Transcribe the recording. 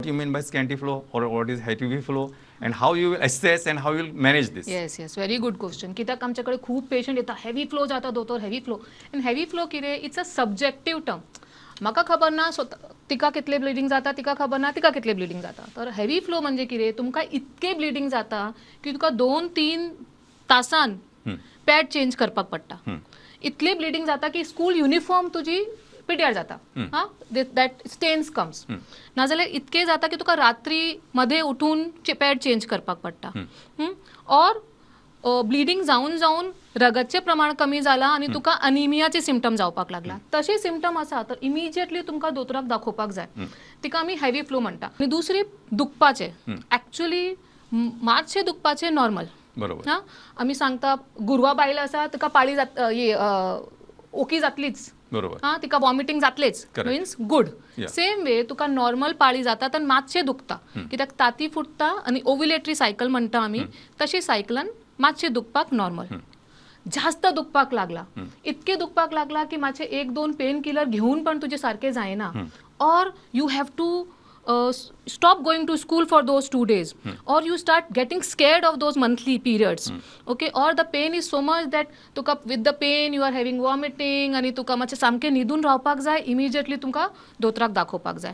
you mean by scanty flow or what is heavy flow and how you will assess and how you will manage this? Yes very good question. कित्याक आमच्याकडे खूप patient येता heavy flow जाता दोतोर heavy flow. आनी heavy flow कितें it's a subjective term. म्हाका खबर ना तिका कितले ब्लिडींग जाता, तिका खबर ना तिका कितले ब्लिडींग जाता. तर हेवी फ्लो म्हणजे कितें तुमकां इतके ब्लिडींग जाता की तुका 2-3 तासान पॅड चेंज करपाक पडटा. इतले ब्लिडींग जाता की स्कूल युनिफॉर्म तुजी पिड्यार जाता. हां दॅट स्टेन्स कम्स. नाजाल्यार इतके जाता की तुका रात्री मध्ये उठून पॅड चेंज करपाक पडटा. ऑर ब्लिडींग जावन जावन रगतचें प्रमाण कमी जालां आनी तुका अनिमियाचे सिम्टम जावपाक लागला. तशे सिम्टम आसा तर इमिजिएटली तुमकां दोतोराक दाखोवपाक जाय. तिका आमी हेवी फ्लो म्हणटा. आनी दुसरी दुखपाचे एक्चुअली मातशे दुखपाचे नॉर्मल. बरोबर. हां आमी सांगता गुरवा बायल आसा तुका पाळी ओकी जातलीच. बरोबर. हां तिका वॉमिटींग जातलेच मिन्स गुड. सेम वे तुका नॉर्मल पाळी जाता तर मातशें दुखता कित्याक ताती फुटता आनी ओव्युलेटरी सायकल म्हणटा आमी तशी सायकलान मातशें दुखपाक नॉर्मल. जास्त दुखपाक लागला, इतके दुखपाक लागला की मातशें 1-2 पेन किलर घेवन पण तुजे सारकें जायना. Or you have to stop going to school for those 2 days or you start getting scared of those monthly periods. Okay, or the pain is so much that Tuka with the pain you are having vomiting आणि तुका मातशें सामकें न्हिदून रावपाक जाय. Immediately तुमकां दोतोराक दाखोवपाक जाय.